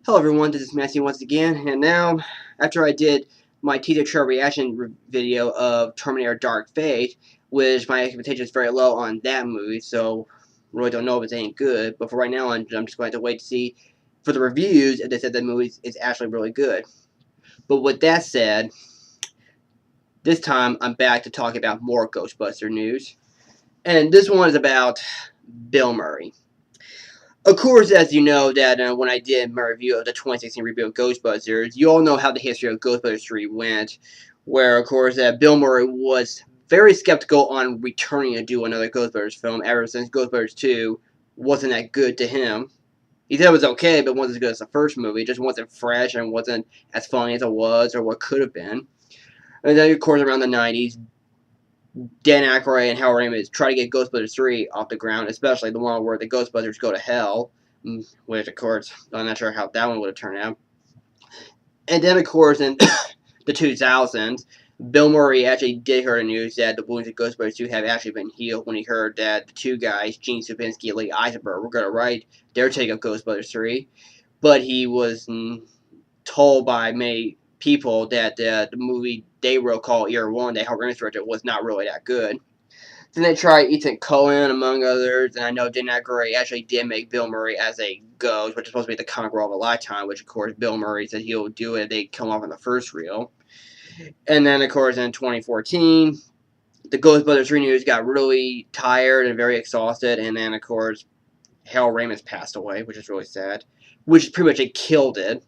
Hello everyone, this is Matthew once again, and now, after I did my teaser trailer reaction video of Terminator Dark Fate, which my expectation is very low on that movie, so really don't know if it's any good, but for right now I'm just going to wait to see for the reviews if they said that movie is actually really good. But with that said, this time I'm back to talk about more Ghostbuster news, and this one is about Bill Murray. Of course, as you know, that when I did my review of the 2016 reboot of Ghostbusters, you all know how the history of Ghostbusters 3 went, where, of course, Bill Murray was very skeptical on returning to do another Ghostbusters film ever since Ghostbusters 2 wasn't that good to him. He said it was okay, but wasn't as good as the first movie. It just wasn't fresh and wasn't as funny as it was or what could have been. And then, of course, around the 90s, Dan Aykroyd and Hal Ramis try to get Ghostbusters 3 off the ground, especially the one where the Ghostbusters go to hell, which, of course, I'm not sure how that one would have turned out. And then, of course, in the 2000s, Bill Murray actually did hear the news that the wounds of Ghostbusters 2 have actually been healed when he heard that the two guys, Gene Stupinski and Lee Eisenberg, were going to write their take of Ghostbusters 3. But he was told by many people that the movie they wrote called Year One, that Hal Ramis directed, was not really that good. Then they tried Ethan Coen, among others, and I know Dan Aykroyd actually did make Bill Murray as a ghost, which is supposed to be the comic role of a lifetime, which, of course, Bill Murray said he'll do it if they come off in the first reel. And then, of course, in 2014, the Ghostbusters 3 news got really tired and very exhausted, and then, of course, Hal Ramis passed away, which is really sad, which pretty much killed it.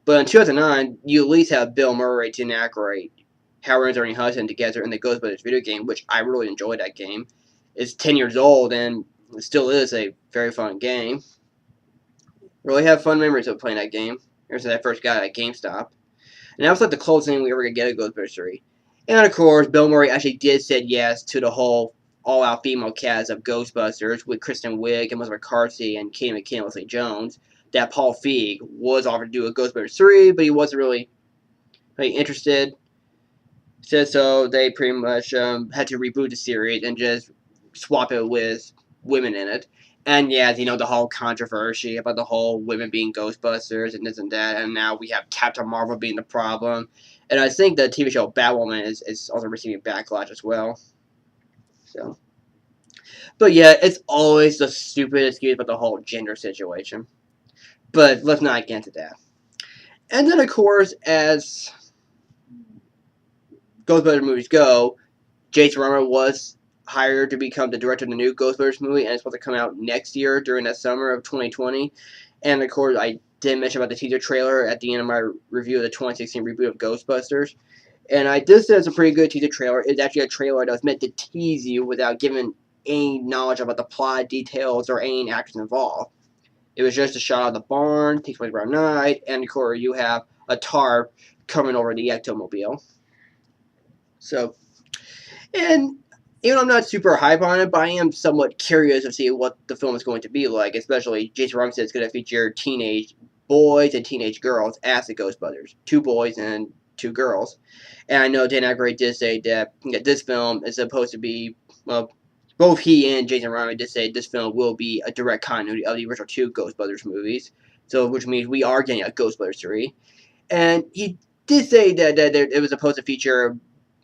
But in 2009, you at least have Bill Murray, Dan Aykroyd, Hal Ramis, and Ernie Hudson together in the Ghostbusters video game, which I really enjoyed that game. It's 10 years old, and it still is a very fun game. Really have fun memories of playing that game ever since I first got it at GameStop. And that was like the closest thing we ever could get at Ghostbusters 3. And of course, Bill Murray actually did say yes to the whole all-out female cast of Ghostbusters with Kristen Wiig, Melissa McCarthy, and Katie McKinnon, Leslie Jones. That Paul Feig was offered to do a Ghostbusters 3, but he wasn't really interested. Said so they pretty much had to reboot the series and just swap it with women in it. And yeah, the whole controversy about the whole women being Ghostbusters and this and that, and now we have Captain Marvel being the problem. And I think the TV show Batwoman is also receiving backlash as well. So, but yeah, it's always the stupid excuse about the whole gender situation. But let's not get into that. And then, of course, as Ghostbusters movies go, Jason Momoa was hired to become the director of the new Ghostbusters movie, and it's supposed to come out next year during that summer of 2020. And of course, I did mention about the teaser trailer at the end of my review of the 2016 reboot of Ghostbusters. And I did say it's a pretty good teaser trailer. It's actually a trailer that was meant to tease you without giving any knowledge about the plot details or any actors involved. It was just a shot of the barn, takes place around night, and of course you have a tarp coming over the Ectomobile. So, and even though I'm not super hype on it, but I am somewhat curious to see what the film is going to be like, especially Jason Momoa said it's going to feature teenage boys and teenage girls as the Ghostbusters. 2 boys and 2 girls. And I know Dan Aykroyd did say that this film is supposed to be, well, both he and Jason Momoa did say this film will be a direct continuity of the original 2 Ghostbusters movies, so which means we are getting a Ghostbusters 3. And he did say that it was supposed to feature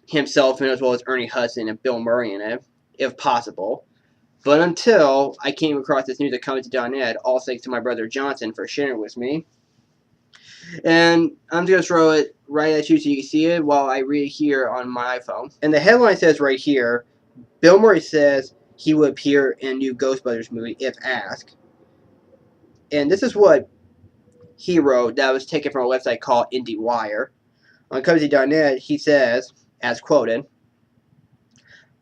himself and as well as Ernie Hudson and Bill Murray in it, if possible. But until I came across this news at Commented.net, all thanks to my brother Johnson for sharing it with me. And I'm just going to throw it right at you so you can see it while I read it here on my iPhone. And the headline says right here, Bill Murray says he would appear in a new Ghostbusters movie if asked. And this is what he wrote that was taken from a website called IndieWire. On Commented.net, he says, as quoted,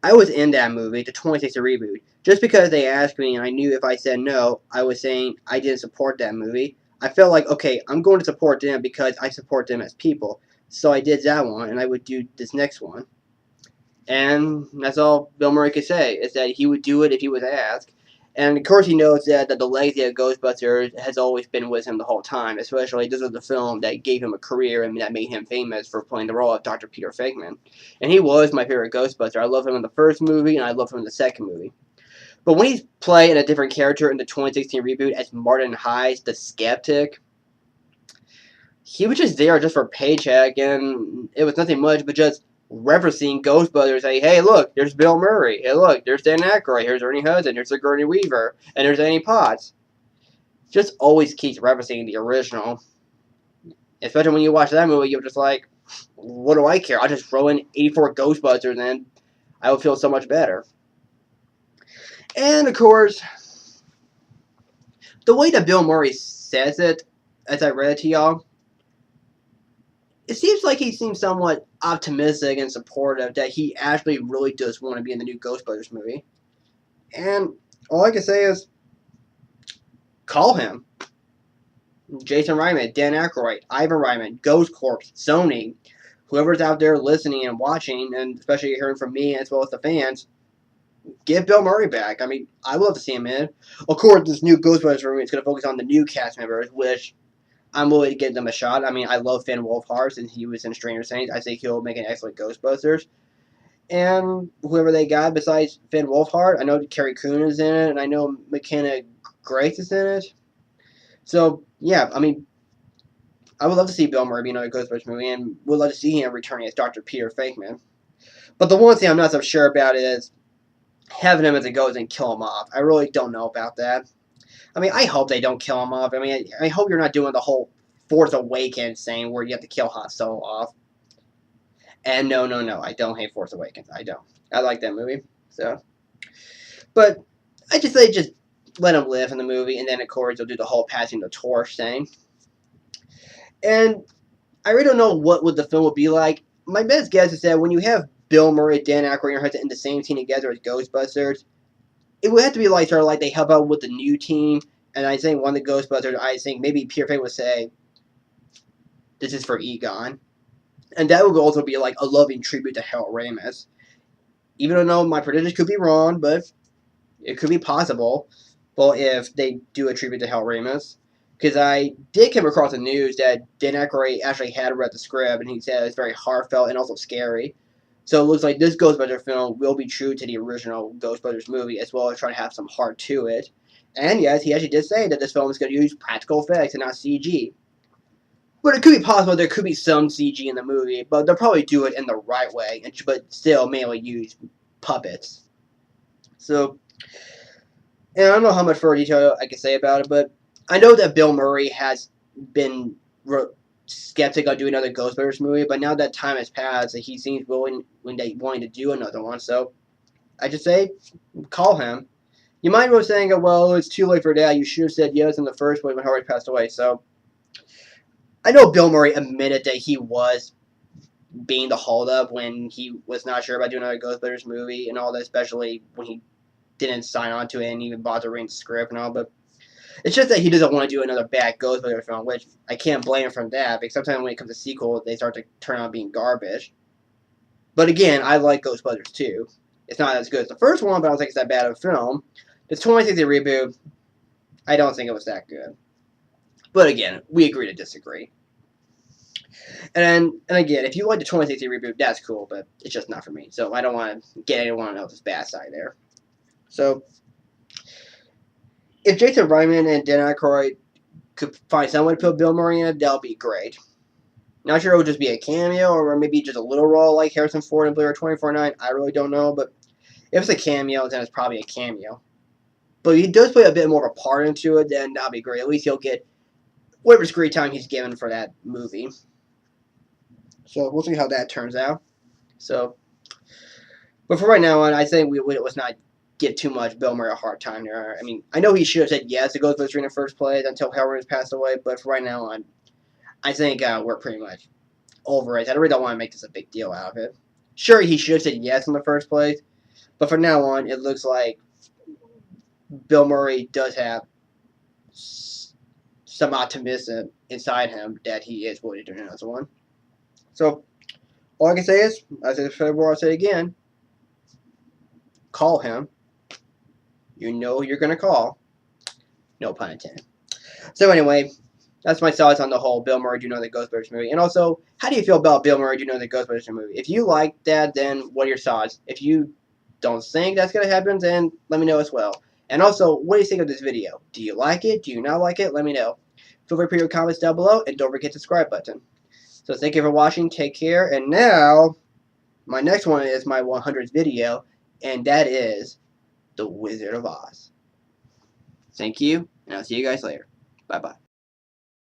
I was in that movie, the 2016 reboot, just because they asked me and I knew if I said no, I was saying I didn't support that movie. I felt like, okay, I'm going to support them because I support them as people. So I did that one, and I would do this next one. And that's all Bill Murray could say, is that he would do it if he was asked. And of course he knows that the legacy of Ghostbusters has always been with him the whole time, especially this was the film that gave him a career and that made him famous for playing the role of Dr. Peter Venkman. And he was my favorite Ghostbuster. I love him in the first movie, and I love him in the second movie. But when he's playing a different character in the 2016 reboot as Martin Hayes, the skeptic, he was just there just for a paycheck, and it was nothing much but just referencing Ghostbusters. Hey, look, there's Bill Murray. Hey, look, there's Dan Aykroyd. Here's Ernie Hudson. Here's Sigourney Weaver. And there's Annie Potts. Just always keeps referencing the original. Especially when you watch that movie, you're just like, what do I care? I'll just throw in 84 Ghostbusters and I would feel so much better. And, of course, the way that Bill Murray says it, as I read it to y'all, it seems like he seems somewhat optimistic and supportive that he actually really does want to be in the new Ghostbusters movie. And all I can say is, call him. Jason Reitman, Dan Aykroyd, Ivan Reitman, Ghost Corps, Sony, whoever's out there listening and watching, and especially hearing from me as well as the fans, get Bill Murray back. I mean, I would love to see him in. Of course, this new Ghostbusters movie is going to focus on the new cast members, which I'm willing to give them a shot. I mean, I love Finn Wolfhard since he was in Stranger Things. I think he'll make an excellent Ghostbusters. And whoever they got besides Finn Wolfhard, I know Carrie Coon is in it, and I know McKenna Grace is in it. So, yeah, I mean, I would love to see Bill Murray be in another Ghostbusters movie, and would love to see him returning as Dr. Peter Fakeman. But the one thing I'm not so sure about is having him as a ghost and kill him off. I really don't know about that. I mean, I hope they don't kill him off. I mean, I hope you're not doing the whole Force Awakens thing where you have to kill Han Solo off. And no, I don't hate Force Awakens. I don't. I like that movie. So, but I just say just let him live in the movie, and then of course they'll do the whole passing the torch thing. And I really don't know what would the film would be like. My best guess is that when you have Bill Murray, Dan Aykroyd, and Hudson in the same team together as Ghostbusters, it would have to be like sort of like they help out with the new team. And I think one of the Ghostbusters, I think maybe Peter Fay would say, "This is for Egon," and that would also be like a loving tribute to Harold Ramis. Even though my predictions could be wrong, but it could be possible. Well, if they do a tribute to Harold Ramis, because I did come across the news that Dan Aykroyd actually had read the script, and he said it's very heartfelt and also scary. So it looks like this Ghostbusters film will be true to the original Ghostbusters movie, as well as try to have some heart to it. And yes, he actually did say that this film is going to use practical effects and not CG. But it could be possible there could be some CG in the movie, but they'll probably do it in the right way, but still mainly use puppets. So, and I don't know how much further detail I can say about it, but I know that Bill Murray has been skeptic on doing another Ghostbusters movie, but now that time has passed, he seems willing to do another one. So I just say, call him. You might be saying, well, it's too late for that. You should have said yes in the first place when Howard passed away. So I know Bill Murray admitted that he was being the holdup when he was not sure about doing another Ghostbusters movie and all that, especially when he didn't sign on to it and even bother reading the script and all. But it's just that he doesn't want to do another bad Ghostbusters film, which I can't blame him from that, because sometimes when it comes to sequels, they start to turn out being garbage. But again, I like Ghostbusters 2. It's not as good as the first one, but I don't think it's that bad of a film. The 2060 reboot, I don't think it was that good. But again, we agree to disagree. And again, if you like the 2060 reboot, that's cool, but it's just not for me. So I don't want to get anyone else's bad side there. So if Jason Reitman and Dan Aykroyd could find someone to put Bill Murray in it, that would be great. Not sure it would just be a cameo or maybe just a little role like Harrison Ford in Blade Runner 2049. I really don't know, but if it's a cameo, then it's probably a cameo. But if he does play a bit more of a part into it, then that'll be great. At least he'll get whatever screen time he's given for that movie. So we'll see how that turns out. So, but for right now, I think let's not give too much Bill Murray a hard time there. I mean, I know he should have said yes to Ghostbusters in the first place until Howard has passed away, but for right now, I think we're pretty much over it. I really don't want to make this a big deal out of it. Sure, he should have said yes in the first place, but from now on, it looks like Bill Murray does have some optimism inside him that he is willing to do another one. So, all I can say is, I said before, I'll say it again, call him. You know who you're going to call. No pun intended. So anyway, that's my thoughts on the whole Bill Murray doing another Ghostbusters movie. And also, how do you feel about Bill Murray doing another Ghostbusters movie? If you like that, then what are your thoughts? If you don't think that's going to happen, then let me know as well. And also, what do you think of this video? Do you like it? Do you not like it? Let me know. Feel free to put your comments down below, and don't forget the subscribe button. So thank you for watching, take care, and now, my next one is my 100th video, and that is The Wizard of Oz. Thank you, and I'll see you guys later. Bye-bye.